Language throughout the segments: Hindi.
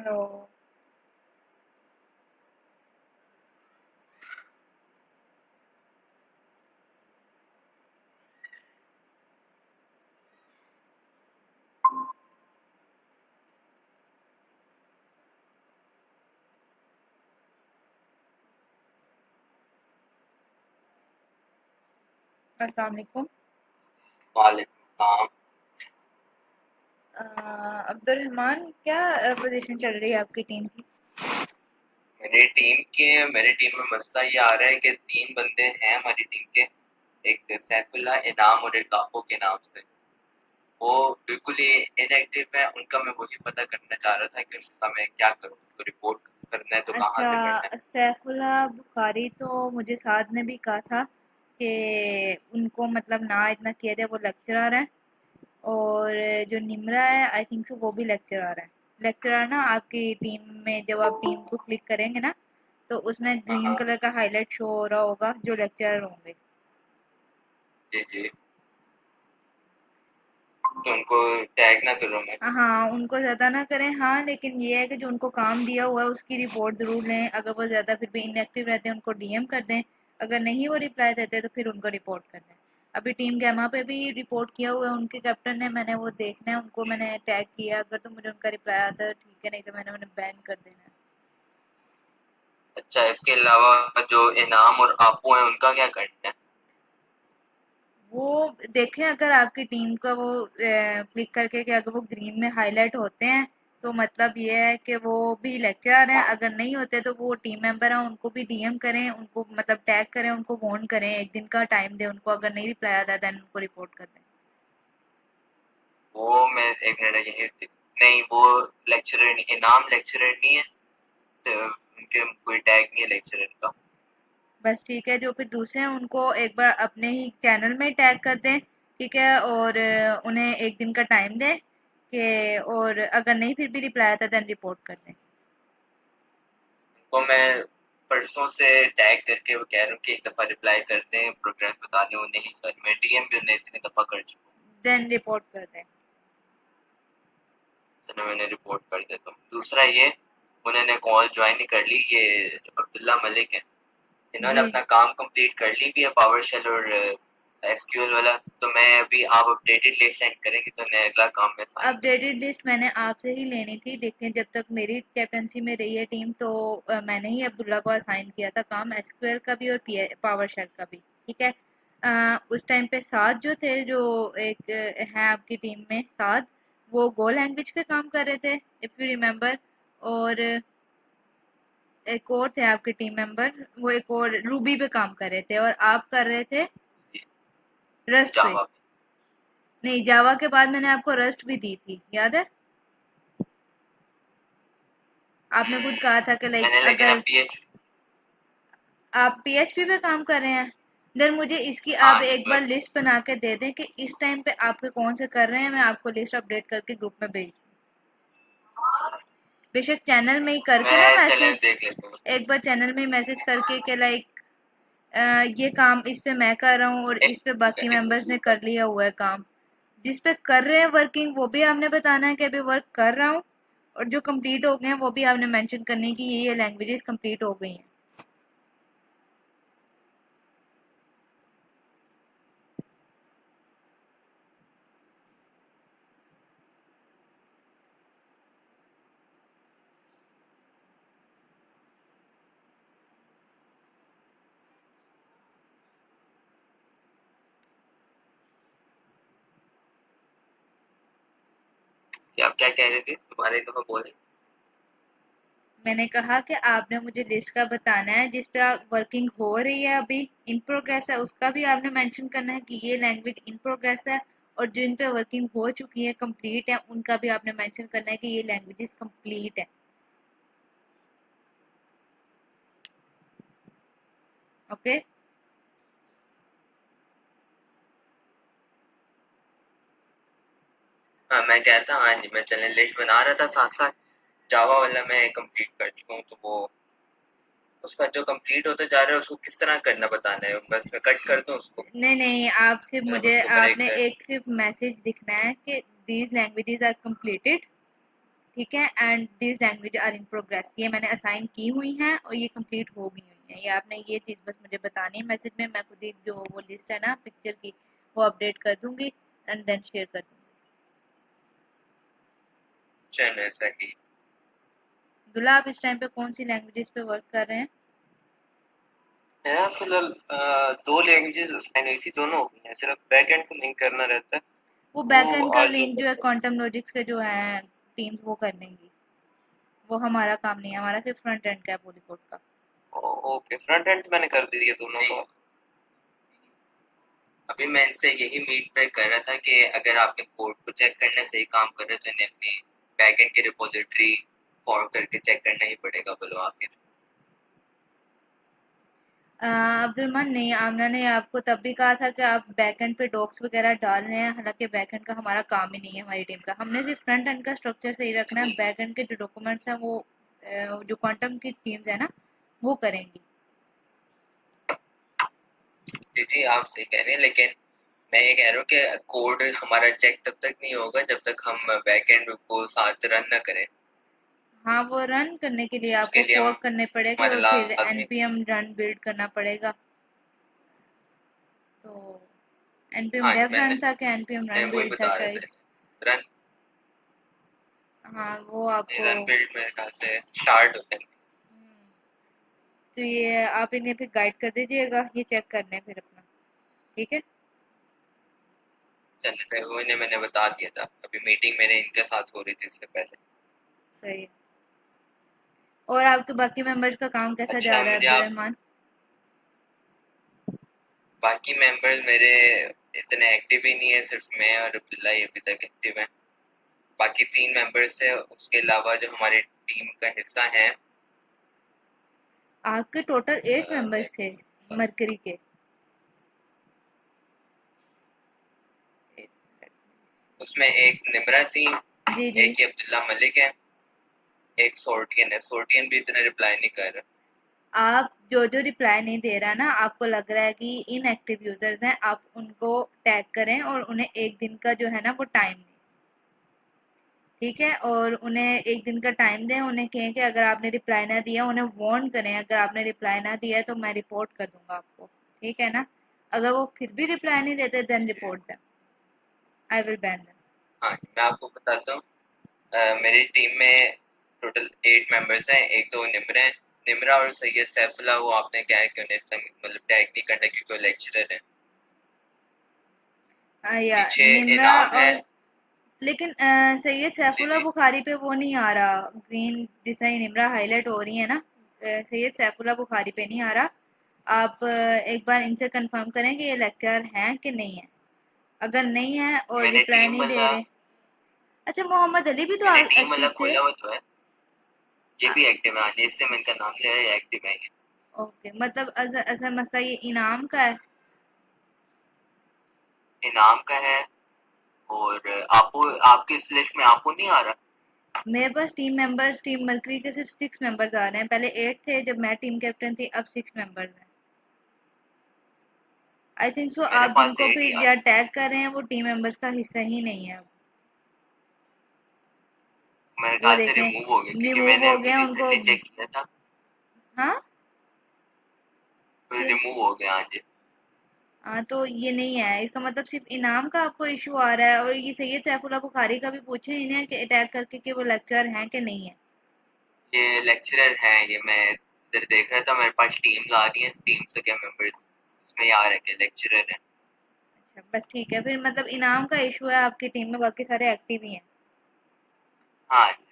हेलो। अस्सलाम वालेकुम। वालेकुम सलाम। अब्दुल रहमान, क्या पोजीशन चल रही है आपकी टीम की? मेरी टीम में मसला ये आ रहा है कि तीन बंदे हैं हमारी टीम के। एक सैफुल्ला, इनाम और एक कापो के नाम से। वो बिल्कुल ही इनएक्टिव है। उनका मैं वही पता करना चाह रहा था कि उनका मैं क्या करूँ। उनको रिपोर्ट करना है तो कहाँ अच्छा, से करना है। सैफुल्लाह बुखारी तो मुझे साद ने भी कहा था कि उनको मतलब ना इतना किया जाए, वो लेक्चरर है। और जो निमरा है, आई थिंक सो वो भी लेक्चरर है। लेक्चरर ना आपकी टीम में जब आप टीम को क्लिक करेंगे ना, तो उसमें हाँ ग्रीन हाँ। कलर का हाईलाइट शो हो रहा होगा जो लेक्चरर होंगे। जी जी। तो उनको टैग ना करूँ मैं। हाँ, उनको ज़्यादा ना करें। हाँ, लेकिन ये है कि जो उनको काम दिया हुआ है उसकी रिपोर्ट ज़रूर लें। अगर वो ज़्यादा फिर भी इनएक्टिव रहते हैं उनको डीएम कर दें। अगर नहीं वो रिप्लाई देते तो फिर उनको रिपोर्ट कर दें। अभी टीम गैमा पे भी रिपोर्ट किया हुआ है उनके कैप्टन ने। मैंने वो देखना है, उनको मैंने टैग किया। अगर तो मुझे उनका रिप्लाई आता है ठीक है, नहीं तो मैंने उन्हें बैन कर देना है। अच्छा, इसके अलावा जो इनाम और आपो है उनका क्या करना है। वो देखें, अगर आपकी टीम का वो क्लिक करके कि अगर वो ग्रीन में हाईलाइट होते हैं तो मतलब ये है कि वो भी लेक्चरर हैं। अगर नहीं होते तो वो टीम मेंबर हैं, उनको भी डीएम करें, उनको मतलब टैग करें, उनको वार्न करें, एक दिन का टाइम दें उनको। अगर नहीं रिप्लाई आता देन उनको रिपोर्ट कर दें। वो मैं एक मिनट यही नहीं, वो लेक्चरर नहीं, इनाम लेक्चरर नहीं है। तो उनके कोई टैग नहीं है लेक्चरर का। बस ठीक है, जो फिर दूसरे हैं उनको एक बार अपने ही चैनल में टैग कर दें, ठीक है। और उन्हें एक दिन का टाइम दें कि, और अगर नहीं फिर भी रिप्लाई आता देन रिपोर्ट कर दें। उनको मैं परसों से टैग करके वो कह रहा हूँ कि एक दफ़ा रिप्लाई करते हैं, प्रोग्रेस बता दें। वो नहीं सर, मैं डीएम भी उन्हें इतनी दफ़ा कर चुका हूँ। देन रिपोर्ट कर दें। चलो मैंने रिपोर्ट कर देता हूँ। दूसरा ये, उन्होंने कॉल ज्वाइन ही कर ली। ये जो अब्दुल्ला मलिक है, इन्होंने जी। अपना काम कंप्लीट कर ली भी है, पावर शेल और एसक्यूएल वाला। तो मैं अभी, आप अपडेटेड लिस्ट सेंड करेंगे तो मैं अगला काम में साइन करूँगा। अपडेटेड लिस्ट मैंने आपसे ही लेनी थी। देखते हैं, जब तक मेरी कैप्टनसी में रही है टीम तो मैंने ही अब्दुल्ला को असाइन किया था काम, एसक्यूएल का भी और पावर शेल का भी, ठीक है। उस टाइम पे साद जो थे, जो एक हैं आपकी टीम में साद, वो गो लैंग्वेज पे काम कर रहे थे, इफ़ यू रिमेम्बर। और एक और थे आपके टीम मेंबर, वो एक और रूबी पे काम कर रहे थे, और आप कर रहे थे रस्ट पे। जावा नहीं, जावा के बाद मैंने आपको रस्ट भी दी थी, याद है? आपने खुद कहा था कि लाइक मैंने, लेकिन अब अगर पीएच। आप पीएचपी पे काम कर रहे हैं, देन मुझे इसकी आप हाँ जी एक बार लिस्ट बना के दे दें कि इस टाइम पे आपके कौन से कर रहे हैं। मैं आपको लिस्ट अपडेट करके ग्रुप में भेज दूँ। बेशक चैनल में ही करके ना मैं चले मैसेज, देख लेता हूँ। एक बार चैनल में ही मैसेज करके कि लाइक ये काम इस पे मैं कर रहा हूँ और एक इस पे बाकी मेंबर्स ने कर लिया हुआ है काम। जिस पे कर रहे हैं वर्किंग वो भी आपने बताना है कि अभी वर्क कर रहा हूँ, और जो कंप्लीट हो गए हैं वो भी आपने मेंशन करनी है कि ये लैंग्वेजेस कंप्लीट हो गई हैं। कि आप क्या कह रहे थे, तुम्हारे एक दफ़ा बोले। मैंने कहा कि आपने मुझे लिस्ट का बताना है जिस पे आप वर्किंग हो रही है, अभी इन प्रोग्रेस है, उसका भी आपने मेंशन करना है कि ये लैंग्वेज इन प्रोग्रेस है। और जिन पे वर्किंग हो चुकी है, कंप्लीट है, उनका भी आपने मेंशन करना है कि ये लैंग्वेजेस कंप्लीट है। ओके। हाँ मैं कहता, हाँ जी, मैं चलने लिस्ट बना रहा था साथ साथ। जावा वाला मैं कंप्लीट कर चुका हूँ, तो वो उसका जो कंप्लीट होता जा रहा है उसको किस तरह करना बताना है। बस मैं कट कर दूँ उसको, नहीं नहीं, आप सिर्फ मुझे, उसके ऊपर आपने एक। एक सिर्फ मैसेज लिखना है कि दीज लैंग्वेजेस आर कंप्लीटेड, ठीक है। And this language are in progress, ये मैंने असाइन की हुई हैं और ये कंप्लीट हो गई हुई हैं। ये आपने ये चीज़ बस मुझे बतानी है मैसेज में, मैं खुद ही जो वो लिस्ट है ना पिक्चर की वो अपडेट कर दूंगी एंड देन शेयर कर दूंगी। चलो सही। दुल्ला आप इस टाइम पे कौन सी लैंग्वेजेस पे वर्क कर रहे हैं? मैं फिलहाल 2 लैंग्वेजेस असाइन हुई थी, दोनों हो गई हैं, सिर्फ बैक एंड को लिंक करना रहता है। वो बैक वो एंड का आज लिंक जो है क्वांटम लॉजिक्स के जो है टीम्स वो कर लेंगी, वो हमारा काम नहीं है, हमारा सिर्फ फ्रंट एंड का है पूरी कोड का। ओके, फ्रंट एंड मैंने कर दी है दोनों नहीं, को। अभी मैं इनसे यही मीट पे कर रहा था कि अगर आपने कोड को चेक करने से ही काम कर रहे हो तो इन्हें अपनी बैकएंड की रिपोजिटरी फॉर्म करके चेक करना ही पड़ेगा बोलो आखिर। अब्दुलरहमान नहीं, आमना ने आपको तब भी कहा था कि आप बैकएंड पे डॉक्स वगैरह डाल रहे हैं, हालांकि बैकएंड का हमारा काम ही नहीं है हमारी टीम का। हमने सिर्फ फ्रंट एंड का स्ट्रक्चर सही रखना है, बैकएंड के जो डॉक्यूमेंट्स हैं वो जो क्वांटम की टीम्स है ना वो करेंगी। जी जी आप सही कह रहे हैं, लेकिन मैं ये कह रहा हूँ कि कोड हमारा चेक तब तक नहीं होगा जब तक हम बैकएंड को साथ रन न करें। हाँ, वो रन करने के लिए उसके आपको लिए हम फोर्क करने पड़ेगा हमारे और फिर लाजमी। npm रन बिल्ड करना पड़ेगा। तो npm हाँ जी, dev रन था कि npm मैं रन वही बिल्ड था बता रहे शायद। थे। रन हाँ वो आपको रन बिल्ड मेरे ख्याल से स्टार्ट होते हैं। तो ये आप इन्हें फिर गाइड कर दीजिएगा, ये चेक करने फिर अपना, ठीक है। चलने से वो इन्हें मैंने बता दिया था, अभी मीटिंग मेरे इनके साथ हो रही थी इससे पहले। सही है। और आपके बाकी मेंबर्स का काम कैसा जा अच्छा रहा है मुझे आप, अब्दुलरहमान? बाकी मेंबर्स मेरे इतने एक्टिव ही नहीं है, सिर्फ मैं और अब्दुल्ला ही अभी तक एक्टिव हैं। बाकी 3 मेंबर्स थे, उसके अलावा जो हमारी टीम का हिस्सा है। आपके टोटल 8 मैं मेंबर्स थे मरकरी के? उसमें एक निमरा थी, जी जी। एक ही अब्दुल्ला मलिक है, एक सोर्टियन है। सोर्टियन भी इतना रिप्लाई नहीं कर रहा। आप जो जो रिप्लाई नहीं दे रहा ना, आपको लग रहा है कि इनएक्टिव यूजर्स हैं, आप उनको टैग करें और उन्हें एक दिन का जो है ना वो टाइम दें, ठीक है। और उन्हें एक दिन का टाइम दें, उन्हें कहें कि अगर आपने रिप्लाई ना दिया, उन्हें वार्न करें अगर आपने रिप्लाई ना दिया है तो मैं रिपोर्ट कर दूंगा आपको, ठीक है ना। अगर वो फिर भी रिप्लाई नहीं देते then report them, I will ban them. हाँ मैं आपको बताता हूँ। मेरी टीम में टोटल 8 मेंबर्स हैं, एक तो निमरा है। निमरा और सैयद सैफुल्ला, वो आपने क्या है कि उन्हें मतलब टैग नहीं करना क्योंकि वो लेक्चरर है। या पीछे निमरा इनाम है। और लेकिन सैयद जी सैफुल्ला जी। बुखारी पे वो नहीं आ रहा ग्रीन, जिस तरह निमरा हाईलाइट हो रही है ना, सैयद सैफुल्ला बुखारी पे नहीं आ रहा। आप एक बार इनसे कंफर्म करें कि ये लेक्चर हैं कि नहीं है। अगर नहीं है और मैंने रिप्लाई टीम नहीं दे वाला रहे, अच्छा मोहम्मद अली भी तो मैंने टीम वाला एक्टिव थे। खोला हुआ तो है। ये भी एक्टिव है, हाँ जी, इससे मैं इनका नाम ले रहा है, ये एक्टिव है ये। ओके, मतलब असल मसला ये इनाम का है। इनाम का है। और आपको, आपकी इस लिस्ट में आपको नहीं आ रहा? मेरे पास टीम मेंबर्स टीम मरकरी के सिर्फ 6 मेंबर्स आ रहे हैं, पहले 8 थे जब मैं टीम कैप्टन थी, अब 6 मेंबर्स हैं। आई थिंक सो मेरे आप पास जिनको 8 ही फिर आ या रहा टैग कर रहे हैं वो टीम मेंबर्स का हिस्सा ही नहीं है अब। है। मेरे वो ख्याल से देखें रिमूव हो गया क्योंकि रिमूव मैंने हो अभी गया उनको। रिसेंटली चेक किया था। हाँ फिर ये रिमूव हो गया, हाँ जी। हाँ, तो ये नहीं है, इसका मतलब सिर्फ इनाम का आपको इशू आ रहा है। और ये सैयद सैफुल्ला बुखारी का भी पूछे इन्हें कि अटैक करके कि वो लेक्चर हैं कि नहीं है। ये लेक्चरर है, ये मैं इधर देख रहा था, मेरे पास टीम्स आ रही हैं, टीम्स के क्या मेंबर्स उसमें ये आ रहा है कि लेक्चरर है। अच्छा बस ठीक है, फिर मतलब इनाम का इशू है आपकी टीम में, बाकी सारे एक्टिव ही हैं। हाँ जी।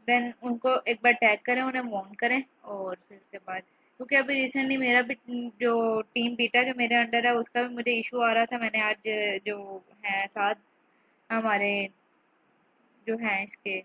देन उनको एक बार टैग करें, उन्हें वार्न करें और फिर उसके बाद, क्योंकि अभी रिसेंटली मेरा भी जो टीम बीटा जो मेरे अंडर है उसका भी मुझे इशू आ रहा था। मैंने आज जो है साथ हमारे जो हैं इसके जी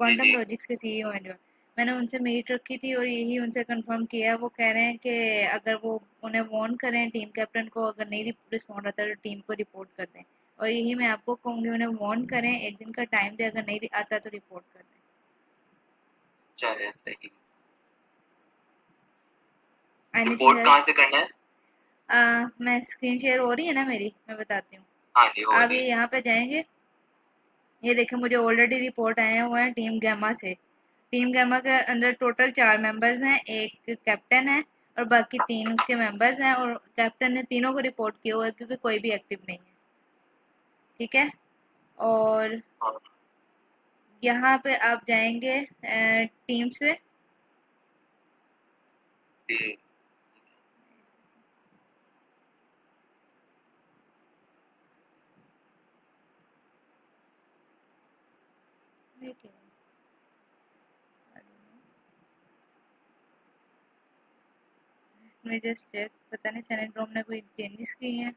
क्वांटम जी। लॉजिक्स के सीईओ हैं जो, मैंने उनसे मीट रखी थी और यही उनसे कंफर्म किया है। वो कह रहे हैं कि अगर वो उन्हें वार्न करें टीम कैप्टन को, अगर नहीं रिस्पॉन्ड आता तो टीम को रिपोर्ट कर दें। और यही मैं आपको कहूँगी, उन्हें वार्न करें, एक दिन का टाइम दें, अगर नहीं आता तो रिपोर्ट कर दें। चलिए सही। एनीथिंग रिपोर्ट कहाँ एल्स? से करना है? मैं स्क्रीन शेयर हो रही है ना मेरी, मैं बताती हूँ। हाँ जी हो आप रही ये है। यहाँ पे जाएंगे, ये देखें मुझे ऑलरेडी रिपोर्ट आए हुए हैं टीम गैमा से। टीम गैमा के अंदर टोटल 4 मेंबर्स हैं, एक कैप्टन है और बाकी 3 उसके मेंबर्स हैं, और कैप्टन ने तीनों को रिपोर्ट किया हुआ है क्योंकि कोई भी एक्टिव नहीं है। ठीक है, और हाँ यहाँ पे आप जाएंगे टीम्स पे। जी। देखिए मैं जस्ट चेक, पता नहीं सैनिड्रोम ने कोई चेंजेस किए हैं।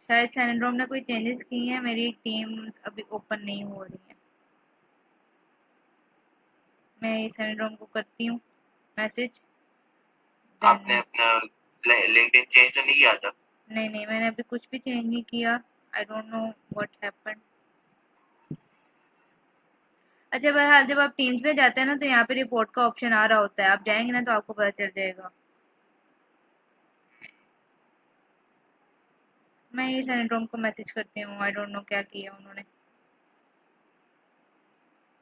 शायद सैनिड्रोम ने कोई चेंजेस किए हैं, मेरी टीम अभी ओपन नहीं हो रही है। मैं ये सैनिड्रोम को करती हूँ मैसेज, आपने देन अपना लिंक्डइन चेंज तो नहीं किया था? नहीं नहीं मैंने अभी कुछ भी चेंज नहीं किया। I don't know what happened. अच्छा बहरहाल जब आप टीम्स पे जाते हैं ना तो यहाँ पे रिपोर्ट का ऑप्शन आ रहा होता है, आप जाएंगे ना तो आपको पता चल जाएगा। मैं ये सैनिड्रोम को मैसेज करती हूँ, आई डोंट नो क्या किया उन्होंने।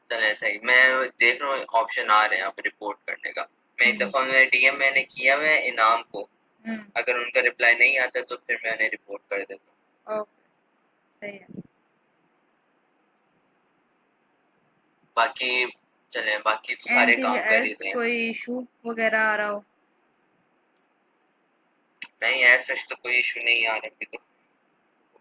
चले सही, मैं देख रहा हूँ ऑप्शन आ रहे हैं आप रिपोर्ट करने का। मैं एक हम्म दफा मैंने डीएम मैंने किया हुआ है इनाम को, हम्म अगर उनका रिप्लाई नहीं आता तो फिर मैं उन्हें रिपोर्ट कर देता ओके सही है। हूँ। बाकी चले, बाकी तो सारे एनीथिंग काम कर ही एल्स, रहे हैं। कोई इशू वगैरह आ रहा हो? नहीं ऐसा तो कोई इशू नहीं आ रहा अभी तो,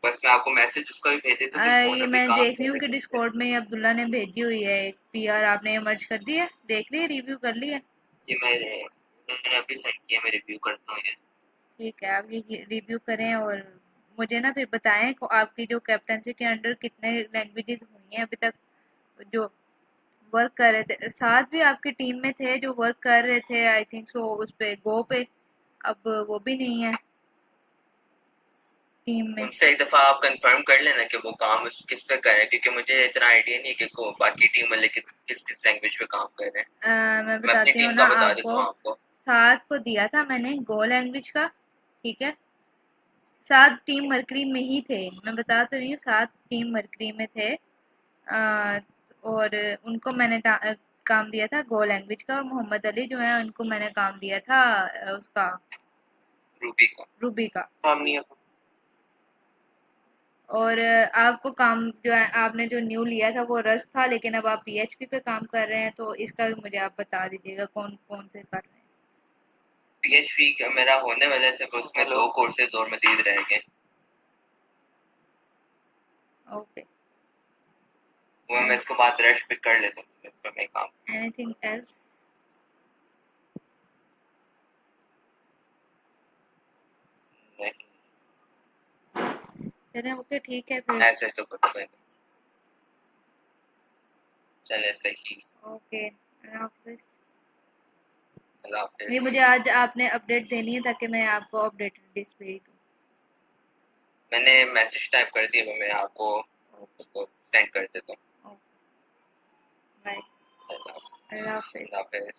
बस मैं आपको मैसेज उसका भी भेज देता हूँ कि कौन ये अभी मैं काम देख रही कर हूँ कि रहे हैं। डिस्कॉर्ड में अब्दुल्ला ने भेजी हुई है एक पीआर, आपने ये मर्ज कर दी है, देख ली, रिव्यू कर ली है? ये मैंने अभी सेंड किया, मैं रिव्यू करता हूँ ये। ठीक है, आप ये रिव्यू करें और मुझे ना फिर बताएं को आपकी जो कैप्टनसी के अंडर कितने लैंग्वेजेस हुई हैं अभी तक जो वर्क कर रहे थे। 7 भी आपकी टीम में थे जो वर्क कर रहे थे आई थिंक सो उस पे गो पे, अब वो भी नहीं है टीम में। उनसे एक दफा आप कंफर्म कर लेना कि वो काम किस पे कर रहे हैं, क्योंकि मुझे इतना आइडिया नहीं कि बाकी टीम वाले किस किस लैंग्वेज पे काम कर रहे हैं। मैं मैं अपनी बताती हूँ टीम ना का बता देता आपको। हूँ आपको। 7 को दिया था मैंने गो लैंग्वेज का, ठीक है। 7 टीम मरकरी में ही थे, मैं बता तो रही हूँ 7 टीम मरकरी में थे। और उनको मैंने काम दिया था गो लैंग्वेज का, और मोहम्मद अली जो है उनको मैंने काम दिया था उसका रूबी का रूबी का। काम नहीं है। और आपको काम जो है आपने जो न्यू लिया था वो रस्ट था, लेकिन अब आप पीएचपी पे काम कर रहे हैं, तो इसका भी मुझे आप बता दीजिएगा कौन कौन से कर रहे पीएचपी का मेरा होने वाला है, उसमें 2 कोर्सेज और मजीद रह गए, हैं। ओके, वो मैं इसके बाद रश पिक कर लेता हूँ, इस पे मैं काम एनीथिंग एल्स? नहीं। चलें ओके ठीक है फिर। ऐसे तो कुछ नहीं। चले सही। ओके अल्लाह हाफिज़। अल्लाह ये हाफिज। मुझे आज आपने अपडेट देनी है ताकि मैं आपको अपडेटेड लिस्ट भेज दूँ। मैंने मैसेज टाइप कर दिया, मैं आपको ओके उसको सेंड कर देता हूँ। Okay bye. अल्लाह अल्लाह हाफिज। हाफिज़। अल्लाह हाफिज।